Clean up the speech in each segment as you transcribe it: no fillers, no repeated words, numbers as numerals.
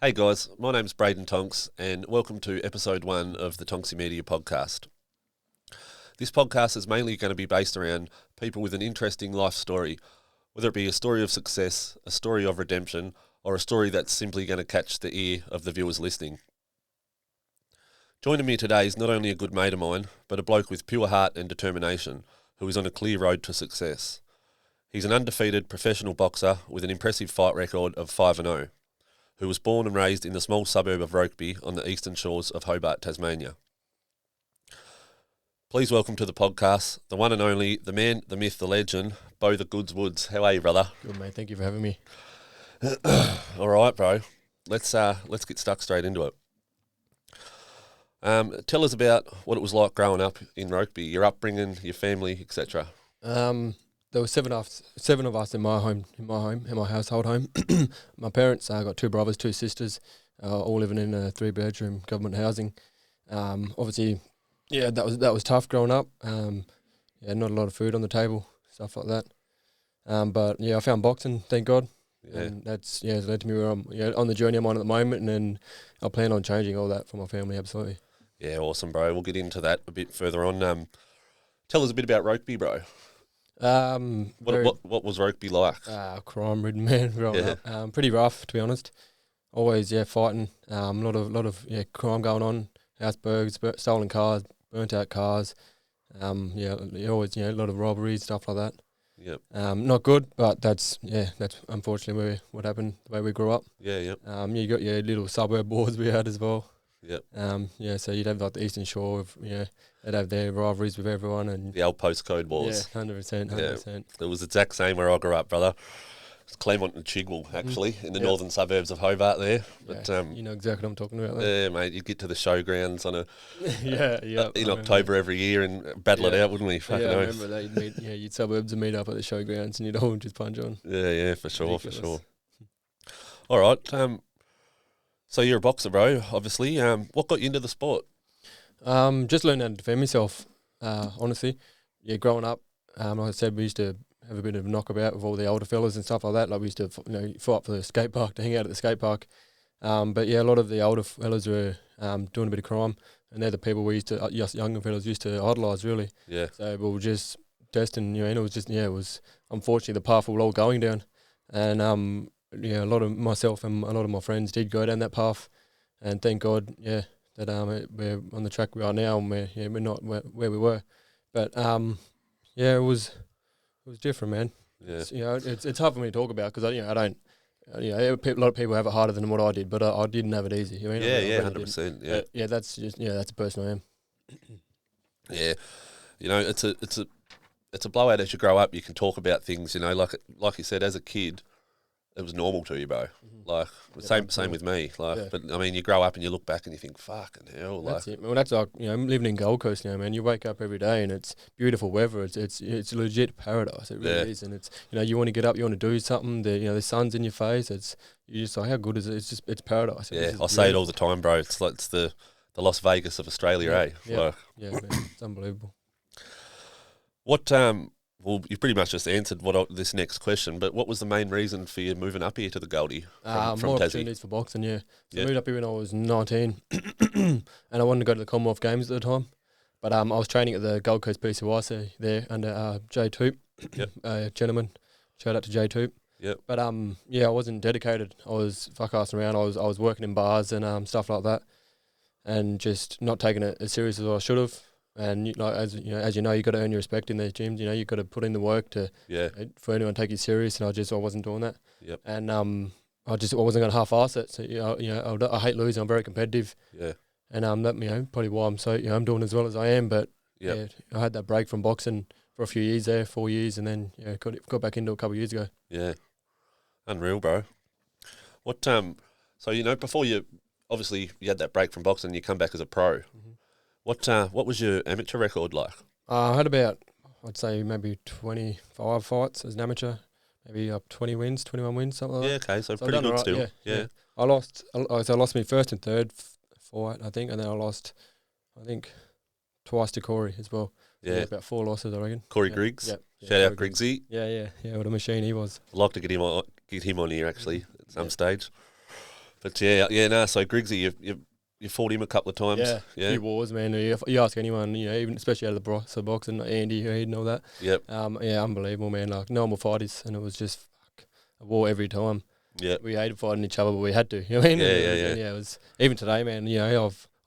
Hey guys, my name's Braden Tonks and welcome to episode 1 of the Tonksy Media podcast. This podcast is mainly going to be based around people with an interesting life story, whether it be a story of success, a story of redemption, or a story that's simply going to catch the ear of the viewers listening. Joining me today is not only a good mate of mine, but a bloke with pure heart and determination who is on a clear road to success. He's an undefeated professional boxer with an impressive fight record of 5-0. Who was born and raised in the small suburb of Rokeby on the eastern shores of Hobart, Tasmania. Please welcome to the podcast, the one and only, the man, the myth, the legend, Beau the Goods Woods. How are you, brother? Good, mate. Thank you for having me. All right, bro. Let's get stuck straight into it. Tell us about what it was like growing up in Rokeby, your upbringing, your family, etc. There were seven of us in my household home. My parents got 2 brothers, 2 sisters, all living in a 3-bedroom government housing. Obviously, yeah, that was tough growing up. Not a lot of food on the table, stuff like that. But yeah, I found boxing, thank God. Yeah. And that's it's led to me where I'm on the journey I'm on at the moment, and then I plan on changing all that for my family. Absolutely. Yeah, awesome, bro. We'll get into that a bit further on. Tell us a bit about Rokeby, bro. What was Rokeby like? Crime-ridden, man, growing up. Pretty rough, to be honest. Always, fighting. A lot of crime going on. House burgs, stolen cars, burnt out cars. Always, a lot of robberies, stuff like that. Yep. Not good, but that's unfortunately what happened, the way we grew up. Yeah. You got your little suburb wars we had as well. Yep. So you'd have like the Eastern Shore of, they'd have their rivalries with everyone, and The old postcode wars. Yeah, 100%. It was the exact same where I grew up, brother. It's Claremont and Chigwell, actually, in the northern suburbs of Hobart there. But you know exactly what I'm talking about. Yeah, mate, you'd get to the showgrounds on in I October every year and battle it out, wouldn't we? Fucking I oath. remember that. You'd suburbs and meet up at the showgrounds, and you'd all just punch on. Yeah, for sure. Ridiculous. All right. So you're a boxer, bro, obviously. What got you into the sport? Just learning how to defend myself, honestly. Yeah, growing up, like I said, we used to have a bit of a knockabout with all the older fellas and stuff like that. Like we used to, fight for the skate park, to hang out at the skate park. But yeah, a lot of the older fellas were doing a bit of crime, and they're the people we used to, us younger fellas used to idolise, really. Yeah. So we were just destined, and it was just, it was unfortunately the path we were all going down. And a lot of myself and a lot of my friends did go down that path, and thank God, that we're on the track we are now, and we're not where we were. But it was different, man. Yeah. It's hard for me to talk about because I don't. A lot of people have it harder than what I did, but I didn't have it easy. Yeah, 100%. Yeah. But that's just that's the person I am. Yeah, it's a blowout as you grow up. You can talk about things, like you said, as a kid, it was normal to you, bro. Like same with me. But I mean, you grow up and you look back and you think, fucking hell. That's it. Well, that's like I'm living in Gold Coast now, man. You wake up every day and it's beautiful weather. It's legit paradise. It really is, and it's you want to get up, you want to do something. The sun's in your face. You're just like, how good is it? It's paradise. Yeah, I say it all the time, bro. It's like the Las Vegas of Australia, eh? Yeah, man, it's unbelievable. What Well, you pretty much just answered this next question, but what was the main reason for you moving up here to the Goldie from more Tassie? opportunities for boxing, So I moved up here when I was 19, and I wanted to go to the Commonwealth Games at the time. But I was training at the Gold Coast PCYC there under Jay Toop, gentleman. Shout out to Jay Toop. Yep. But I wasn't dedicated. I was fuck-assing around. I was working in bars and stuff like that, and just not taking it as serious as I should have. And as you know, you got to earn your respect in these gyms. You got to put in the work to for anyone to take you serious. And I wasn't doing that. Yep. And I wasn't going to half-ass it. So I hate losing. I'm very competitive. Yeah. And that probably why I'm so I'm doing as well as I am. But I had that break from boxing for a few years there, 4 years, and then got back into it a couple of years ago. Yeah. Unreal, bro. What so before you had that break from boxing, you come back as a pro. Mm-hmm. What was your amateur record like? I had about, I'd say maybe 25 fights as an amateur, maybe up 20 wins, 21 wins, something like that. Yeah, okay, so pretty good still. Yeah. I lost my first and third fight, I think, and then I lost, twice to Corey as well. So Yeah. about 4 losses, I reckon. Corey Griggs. Yeah. Shout out Griggsy. Yeah, what a machine he was. I'd like to get him on here actually at some stage. But no. So Griggsy, you fought him a couple of times. Yeah, few wars, man. You ask anyone, even especially out of the box and Andy, and all that. Yep. Unbelievable, man. Like normal fighters, and it was just a war every time. Yeah. We hated fighting each other, but we had to. You know what I mean? Yeah. It was even today, man.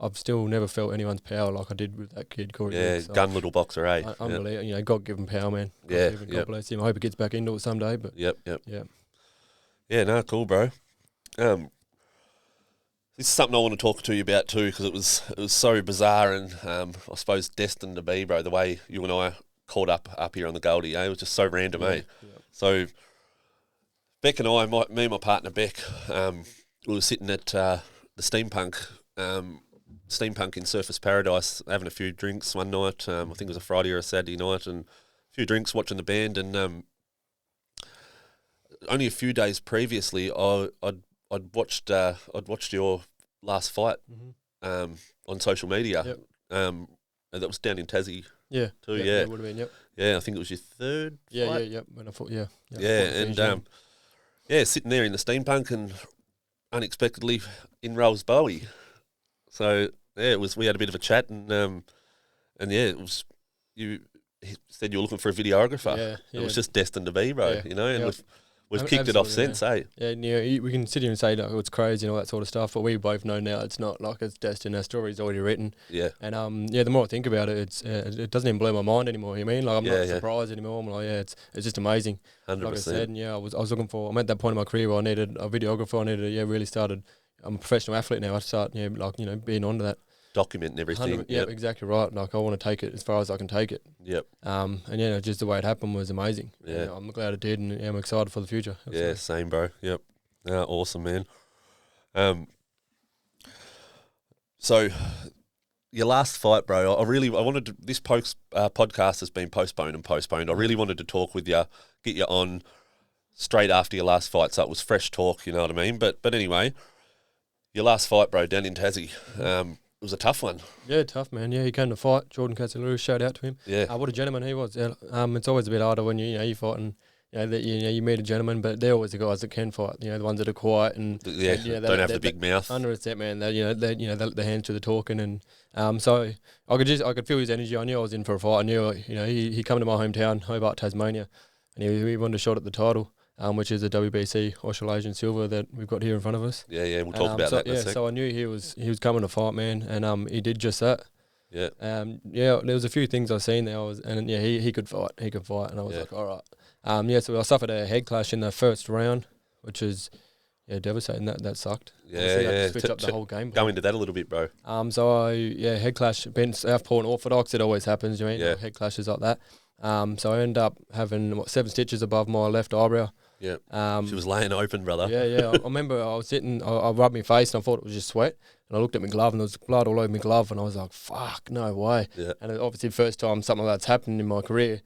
I've still never felt anyone's power like I did with that kid, Corey. Yeah, Griggs, so gun little boxer, eh? Unbelievable. God give him power, man. God bless him. I hope he gets back into it someday. But Yep. Yeah. Yeah, no, cool, bro. This is something I want to talk to you about too, because it was so bizarre and I suppose destined to be, bro. The way you and I caught up here on the Goldie, it was just so random, eh? Yeah. So Beck and I, me and my partner Beck, we were sitting at the Steampunk in Surfers Paradise, having a few drinks one night. I think it was a Friday or a Saturday night, and a few drinks, watching the band. And only a few days previously, I'd watched your last fight on social media. Yep. And that was down in Tassie. Yeah. Too. Yep, Yeah. it would have been. Yep. Yeah, I think it was your third. Fight. Yeah. When I fought, yeah. And sitting there in the Steampunk, and unexpectedly in rolls Bowie. So it was. We had a bit of a chat, and it was. He said you were looking for a videographer. Yeah. It was just destined to be, bro. Yeah. And we've kicked it off since, eh? Yeah, we can sit here and say like, it's crazy and all that sort of stuff, but we both know now it's not like it's destined. Our story's already written. Yeah. And the more I think about it, it doesn't even blow my mind anymore. You know what I mean? Like I'm not surprised anymore. I'm like, it's just amazing. 100%. Like I said, and I was looking for. I'm at that point in my career where I needed a videographer. I needed really started. I'm a professional athlete now. I start being onto that. Documenting everything. Yep, exactly right. Like I want to take it as far as I can take it. Yep. Just the way it happened was amazing. Yeah. I'm glad it did, and I'm excited for the future. Absolutely. Yeah, same, bro. Yep. Awesome, man. So your last fight, bro. I wanted to. This podcast has been postponed. I really wanted to talk with you, get you on straight after your last fight, so it was fresh talk. You know what I mean? But anyway, your last fight, bro, down in Tassie. It was a tough one. Yeah, tough, man. Yeah, he came to fight. Jordan Castelluris, shout out to him. Yeah. What a gentleman he was. Yeah. It's always a bit harder when you fight and you meet a gentleman, but they're always the guys that can fight. The ones that are quiet and don't have the big mouth. 100%, man. They hands to the talking, and so I could feel his energy. I knew I was in for a fight. I knew he come to my hometown, Hobart, Tasmania, and he wanted a shot at the title. Which is a WBC Australasian silver that we've got here in front of us. Yeah, we'll talk about that in a sec. So I knew he was coming to fight, man, and he did just that. Yeah. There was a few things I seen there. He could fight, and I was like, all right. So I suffered a head clash in the first round, which is devastating. That sucked. Yeah. Switch up the whole game. Go into that a little bit, bro. Head clash. Been Southpaw and Orthodox. It always happens. You mean head clashes like that. So I ended up having 7 stitches above my left eyebrow. Yeah. She was laying open, brother. Yeah. I remember I was sitting, I rubbed my face and I thought it was just sweat. And I looked at my glove and there was blood all over my glove and I was like, fuck, no way. Yeah. And obviously first time something like that's happened in my career.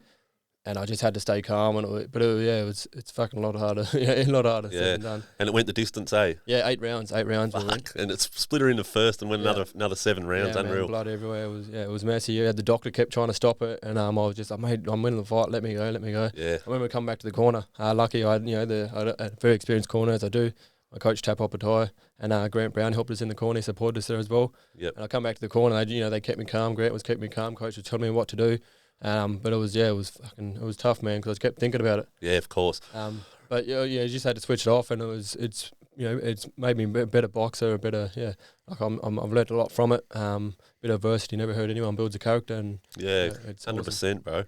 And I just had to stay calm. It's fucking a lot harder. A lot harder said than done. And it went the distance, eh? Yeah, 8 rounds. 8 rounds. Fuck. And it's split her in the first and went another 7 rounds. Unreal. Man, blood everywhere. It was messy. The doctor kept trying to stop it, and I was just like, mate, I'm winning the fight. Let me go. Yeah. I remember coming back to the corner. Lucky I had a very experienced corner as I do. My coach Tap Opatai and Grant Brown helped us in the corner, supported us there as well. Yep. And I come back to the corner. They kept me calm. Grant was keeping me calm. Coach was telling me what to do. But it was tough, man, because I kept thinking about it. Yeah, of course. You just had to switch it off, and it's made me a better boxer, a better I've learnt a lot from it. Bit of adversity, never heard anyone builds a character, and it's 100%, awesome. Bro.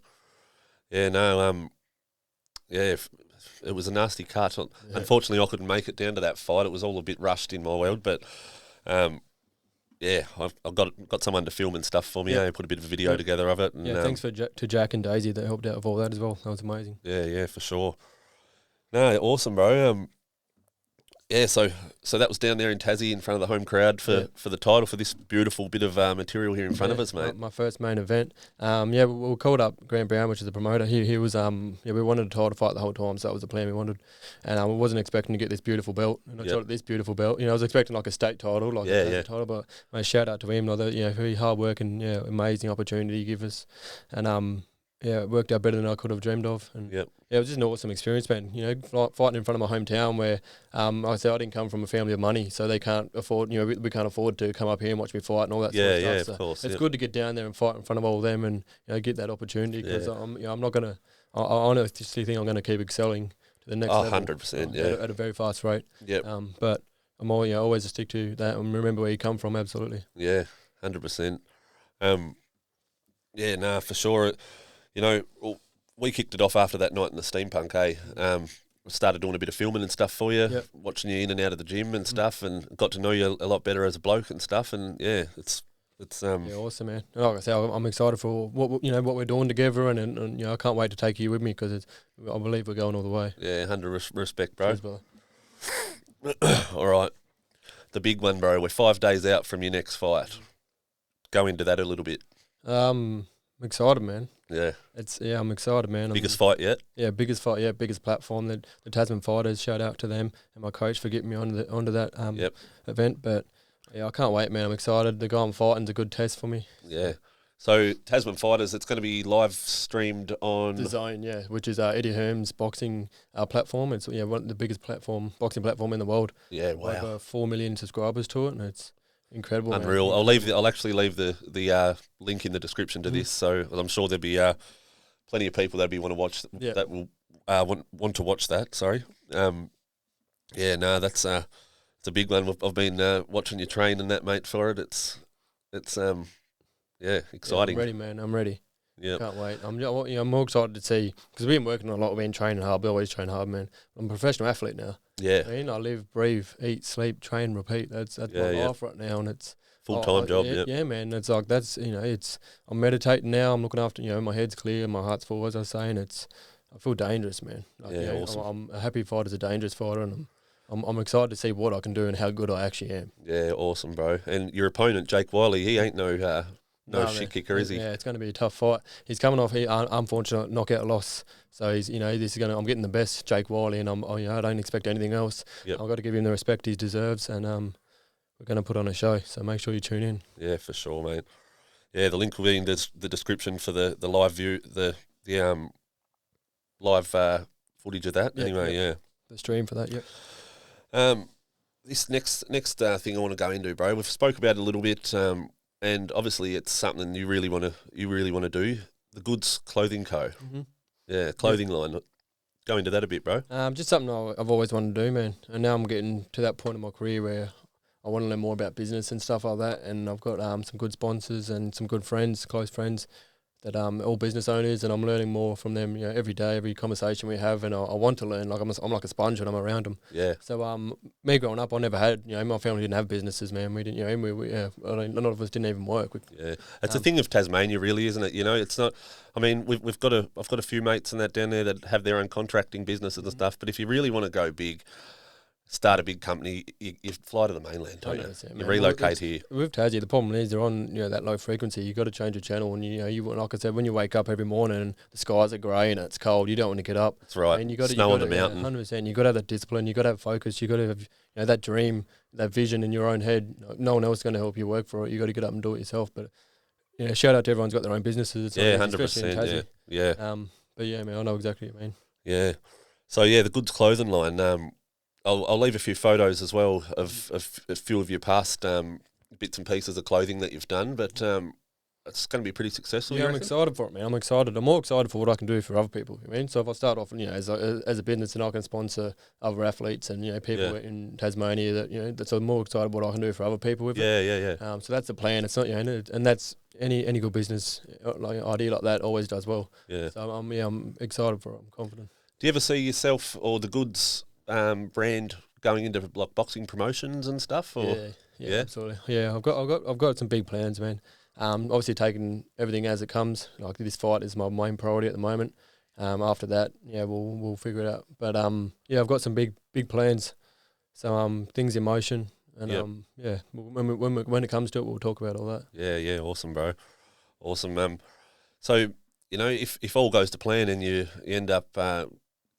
Yeah, no, it was a nasty cut. Yeah. Unfortunately, I couldn't make it down to that fight. It was all a bit rushed in my world, but. I've got someone to film and stuff for me. Put a bit of a video together of it. And, thanks to Jack and Daisy that helped out with all that as well. That was amazing. Yeah, for sure. No, awesome, bro. So that was down there in Tassie in front of the home crowd for the title for this beautiful bit of material here in front of us, mate. My first main event. We called up Grant Brown, which is the promoter. He was we wanted a title fight the whole time, so that was the plan we wanted. And I wasn't expecting to get this beautiful belt. And I got this beautiful belt. I was expecting like a state title, a title. But mate, shout out to him, very hard work and amazing opportunity he gave us. And it worked out better than I could have dreamed of. And Yep. yeah, it was just an awesome experience, man. You know, fighting in front of my hometown where I said I didn't come from a family of money, so they can't afford, you know, we can't afford to come up here and watch me fight and all that sort of stuff. Yeah, So of course. it's good to get down there and fight in front of all of them and, you know, get that opportunity because I'm not going to, I honestly think I'm going to keep excelling to the next level. 100%, At a very fast rate. Yep. But I'm always to stick to that and remember where you come from, absolutely. Yeah, 100%. Yeah, nah, for sure. You know, we kicked it off after that night in the steampunk, started doing a bit of filming and stuff for you, watching you in and out of the gym and stuff, and got to know you a lot better as a bloke and stuff. And yeah, it's awesome, man. And like I say, I'm excited for what we're doing together, and you know, I can't wait to take you with me because I believe we're going all the way. Yeah, 100 respect, bro. Cheers, brother. All right, the big one, bro. We're 5 days out from your next fight. Go into that a little bit. I'm excited, man. Yeah. I'm excited, man. Biggest fight yet? Yeah, biggest fight, biggest platform. The Tasman Fighters, shout out to them and my coach for getting me onto that event. But yeah, I can't wait, man. I'm excited. The guy I'm fighting's a good test for me. Yeah. So Tasman Fighters, it's going to be live streamed on The Zone, which is Eddie Herm's boxing platform. It's one of the biggest boxing platform in the world. Yeah, wow. Over 4 million subscribers to it, and it's incredible. Unreal. Man. I'll actually leave the link in the description to this, so I'm sure there'll be plenty of people that will want to watch that. Sorry. That's it's a big one. I've been watching you train and that, mate. For it, it's exciting. Yeah, I'm ready, man. I'm ready. Yeah, can't wait. I'm more excited to see because we've been working a lot. We've been training hard. We always train hard, man. I'm a professional athlete now. Yeah, I live, breathe, eat, sleep, train, repeat. That's my life right now, and it's full-time job. Yeah, man. It's like I'm meditating now. I'm looking after, my head's clear, my heart's full. As I was saying, I feel dangerous, man. Awesome. I'm a happy fighter's a dangerous fighter, and I'm excited to see what I can do and how good I actually am. Yeah, awesome, bro. And your opponent, Jake Wiley, he ain't no shit kicker, is he? Yeah, it's going to be a tough fight. He's coming off unfortunate knockout loss, so he's I'm getting the best Jake Wiley, and I don't expect anything else. Yep. I've got to give him the respect he deserves, and we're going to put on a show. So make sure you tune in. Yeah, for sure, mate. Yeah, the link will be in the description for the live view, the live footage of that. Yeah, the stream for that. This next thing I want to go into, bro. We've spoke about it a little bit. And obviously, it's something you really want to do. The Goods Clothing Co. Mm-hmm. Yeah, clothing line. Go into that a bit, bro. Just something I've always wanted to do, man. And now I'm getting to that point in my career where I want to learn more about business and stuff like that. And I've got some good sponsors and some good friends, close friends, that all business owners, and I'm learning more from them. Every day, every conversation we have, and I want to learn. Like I'm like a sponge when I'm around them. Yeah. So me growing up, I never had. My family didn't have businesses, man. We didn't. None of us didn't even work. It's a thing of Tasmania, really, isn't it? It's not. I mean, I've got a few mates and that down there that have their own contracting businesses and stuff. But if you really want to go big, start a big company, you fly to the mainland, don't you? You relocate here. With Tassie, the problem is they're on that low frequency. You got to change your channel, and you like I said, when you wake up every morning and the skies are grey and it's cold, you don't want to get up. That's right. And snow on the mountain. 100%. You got to have that discipline. You got to have focus. You got to have that dream, that vision in your own head. No one else is going to help you work for it. You got to get up and do it yourself. But shout out to everyone's got their own businesses. 100%. Yeah. But yeah, man, I know exactly what you mean. Yeah. So yeah, the Goods Clothing line. I'll leave a few photos as well of a few of your past bits and pieces of clothing that you've done, but it's going to be pretty successful. Yeah, I'm excited for it, man. I'm excited. I'm more excited for what I can do for other people. So if I start off, as a business, and I can sponsor other athletes and people in Tasmania, that's I'm more excited what I can do for other people with it. Yeah. So that's the plan. It's not and that's any good business idea like that always does well. Yeah. So I'm excited for it. I'm confident. Do you ever see yourself or the Goods brand going into like boxing promotions and stuff? Or? Yeah, absolutely. Yeah, I've got some big plans, man. Obviously taking everything as it comes. Like this fight is my main priority at the moment. After that, we'll figure it out. But I've got some big plans. So things in motion, and when it comes to it, we'll talk about all that. Yeah, awesome, bro. Awesome. So if all goes to plan and you end up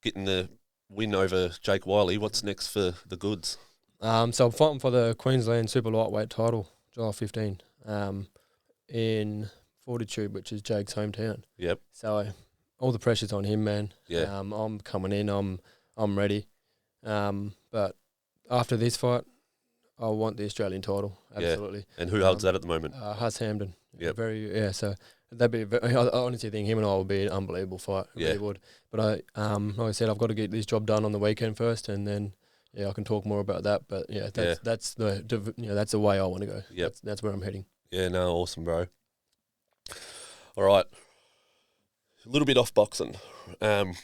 getting the win over Jake Wiley, what's next for the Goods? So I'm fighting for the Queensland Super Lightweight title, July 15. In Fortitude, which is Jake's hometown. Yep. So all the pressure's on him, man. Yeah. I'm coming in. I'm ready. But after this fight, I want the Australian title. Absolutely. Yeah. And who holds that at the moment? Huss Hamden. Yep. So that'd be. I honestly think him and I would be an unbelievable fight. It really would. But like I said, I've got to get this job done on the weekend first, and then I can talk more about that. But that's that's the way I want to go. Yep. That's where I'm heading. Yeah. No. Awesome, bro. All right. A little bit off boxing. I've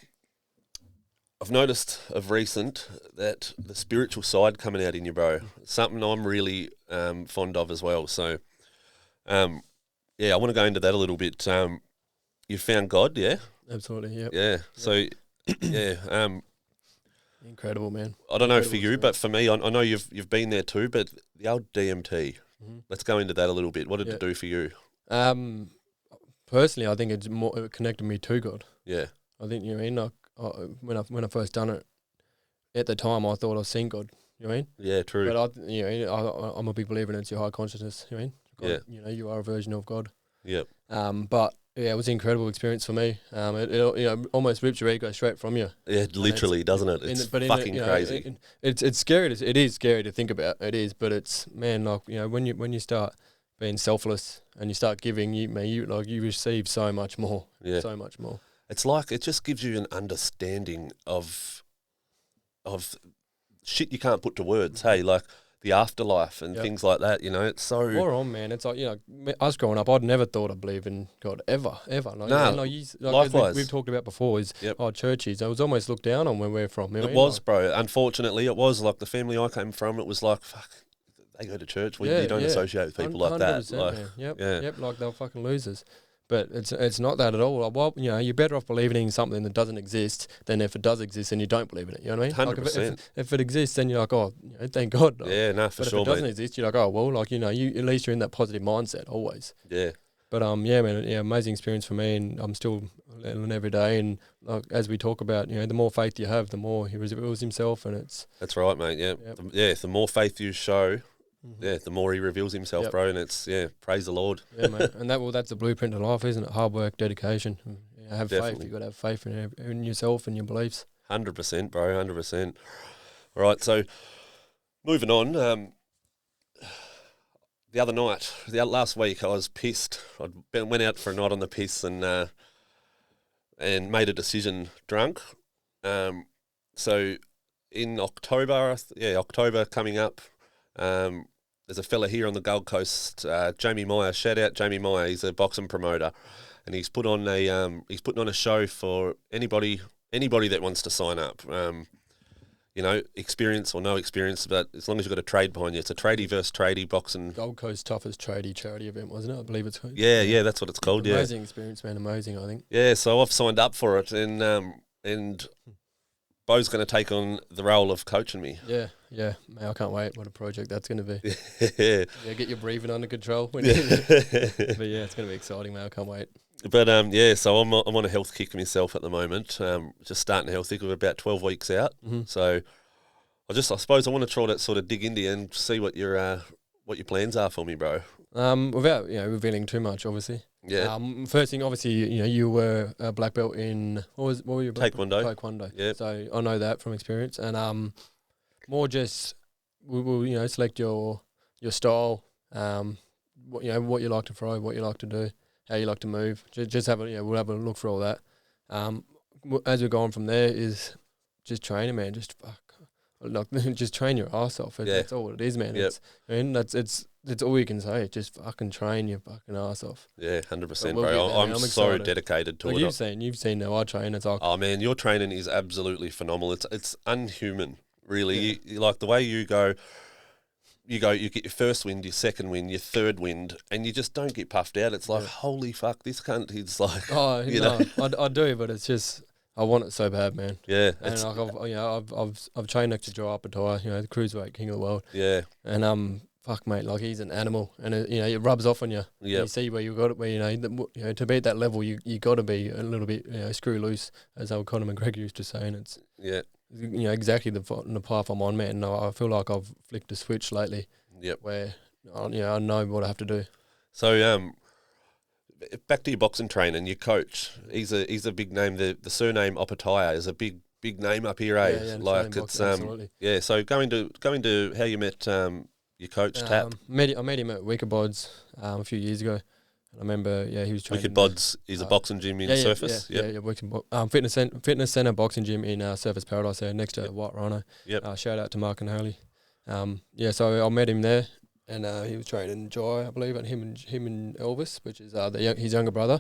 noticed of recent that the spiritual side coming out in you, bro. Something I'm really fond of as well. So, I want to go into that a little bit. You found God, yeah? Absolutely, yep. Yeah. So, incredible, man. I don't know for you, but for me, I know you've been there too. But the old DMT. Mm-hmm. Let's go into that a little bit. What did it do for you? Personally, I think it connected me to God. Yeah. I think when I first done it, at the time I thought I seen God. You know what I mean? Yeah, true. But I'm a big believer in it's your high consciousness. You know what I mean? God, you are a version of God. Yep. But it was an incredible experience for me. It almost rips your ego straight from you. Yeah, literally, doesn't it? It's fucking crazy. It's scary. It is scary to think about. It is, but it's when you start being selfless and you start giving, you receive so much more. Yeah. So much more. It's like it just gives you an understanding of shit you can't put to words. Hey, like the afterlife and things like that. It's so. More on, man. It's like us growing up, I'd never thought I'd believe in God ever. Likewise. We've talked about before is churches. I was almost looked down on where we're from. It was, bro. Unfortunately, it was like the family I came from. It was like fuck. They go to church. You don't associate with people like that. Like, Yep. Like they're fucking losers. But it's not that at all. Well, you're better off believing in something that doesn't exist than if it does exist and you don't believe in it. You know what I mean? 100%. If it exists, then you're like, oh, thank God. Yeah, no, for sure. But if it doesn't exist, you're like, oh, well, you at least you're in that positive mindset always. Yeah. But amazing experience for me, and I'm still learning every day. And as we talk about, the more faith you have, the more he reveals himself, and it's. That's right, mate. Yeah, the more faith you show. Yeah, the more he reveals himself, bro, and it's praise the Lord. Yeah, mate, and that's the blueprint of life, isn't it? Hard work, dedication. Have faith. You got to have faith in yourself and your beliefs. 100%, bro. 100%. All right, so moving on. The other night, last week, I was pissed. Went out for a night on the piss and made a decision drunk. So in October, October coming up. There's a fella here on the Gold Coast, Jamie Meyer. Shout out Jamie Meyer. He's a boxing promoter, and he's putting on a show for anybody that wants to sign up. Experience or no experience, but as long as you've got a trade behind you, it's a tradie versus tradie boxing. Gold Coast toughest tradie charity event, wasn't it? I believe it's called. Yeah, that's what it's called. Amazing experience, man. Amazing, I think. Yeah, so I've signed up for it, and Beau's going to take on the role of coaching me. Yeah, man, I can't wait. What a project that's going to be. Yeah, get your breathing under control. But it's going to be exciting, man. I can't wait. But so I'm on a health kick myself at the moment. Just starting a health kick. We're about 12 weeks out. Mm-hmm. So I suppose I want to try to sort of dig into you and see what your plans are for me, bro. Without revealing too much, obviously. Yeah. First thing, obviously, you were a black belt in what were you? Taekwondo. Yeah. So I know that from experience, and more just we will select your style, what you like to throw, what you like to do, how you like to move. Just have we'll have a look for all that. As we go on from there is just training, man. Just just train your ass off. That's all it is, man. Yep. It's all you can say. Just fucking train your fucking ass off. Yeah, 100%, bro. I'm so dedicated to it. You've seen how I train. It's like, oh man, your training is absolutely phenomenal. It's unhuman, really. You like the way you go. You get your first wind, your second wind, your third wind, and you just don't get puffed out. It's like, holy fuck, this cunt is like, I do, but it's just, I want it so bad, man. Yeah. And I've trained next to Joe Apatow, the cruiserweight king of the world. Yeah. And fuck, mate, like he's an animal, and it rubs off on you. Yeah. You see where you got it, where to be at that level, you got to be a little bit screw loose, as old Conor McGregor used to say, and it's exactly the path I'm on, man. And I feel like I've flicked a switch lately. Yep. Where I know what I have to do. So back to your boxing training, your coach. He's a big name. The surname Opataya is a big name up here, eh? Yeah, Like it's absolutely. yeah. So going to how you met your coach Tap. I met him at Rokeby a few years ago. I remember, he was training. Rokeby is a boxing gym in Surface. Yeah, fitness centre boxing gym in Surface Paradise there next to White Rhino. Yep. Shout out to Mark and Haley. So I met him there, and he was training Jai, I believe, and him and Elvis, which is his younger brother,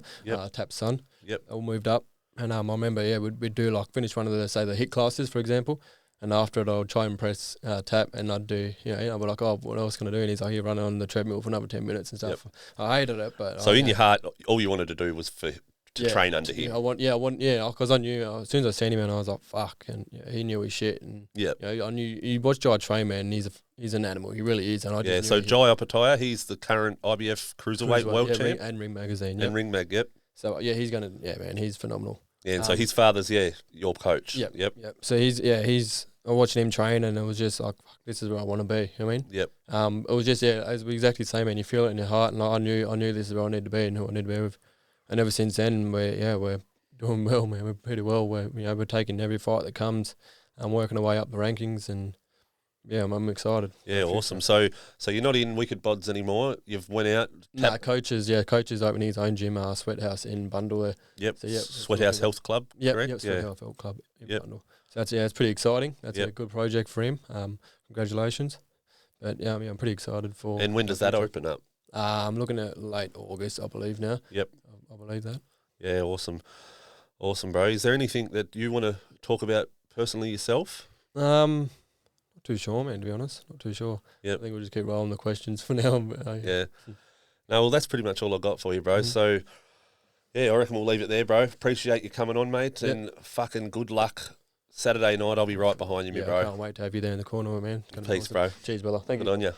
Tap's son. Yep. All moved up, and I remember, we'd do like finish one of the HIIT classes, for example. And after it, I'd try and press Tap, and I'd do, I'd be like, oh, what else can I do? And he's like, here, running on the treadmill for another 10 minutes and stuff. Yep. I hated it, but so in your heart, all you wanted to do was to train under him. Because I knew as soon as I seen him, and I was like, fuck, and he knew his shit, and I knew you watch Jai train, man. And he's an animal, he really is. And I just so Jai Opataya, he's the current IBF cruiserweight world champ and Ring Magazine, and Ring Mag, yep. So he's gonna, man, he's phenomenal. Yeah, and so his father's your coach. Yep. So he's. I watching him train, and it was just like, fuck, this is where I want to be. You know what I mean? Yep. It was just it was exactly the same, man. You feel it in your heart, and I knew this is where I need to be and who I need to be with. And ever since then, we're doing well, man. We're pretty well. We're taking every fight that comes, and working our way up the rankings, and I'm excited. Yeah, awesome. So you're not in Wicked Bods anymore. You've went out. Coaches opening his own gym, Sweat House in Bundle there. Yep. So Sweat House Health Club. Yep. Sweat House Health Club in Bundle. So it's pretty exciting. That's a good project for him. Congratulations. But I'm pretty excited for. And when does that open up? I'm looking at late August, I believe now. Yep. I believe that. Yeah, awesome, bro. Is there anything that you want to talk about personally yourself? Not too sure, man. To be honest, not too sure. Yep. I think we'll just keep rolling the questions for now. Yeah. No, well, that's pretty much all I got for you, bro. Mm-hmm. So, I reckon we'll leave it there, bro. Appreciate you coming on, mate, and fucking good luck. Saturday night, I'll be right behind you, bro. I can't wait to have you there in the corner, man. Peace, bro. Cheers, brother. Thank you. Good on you.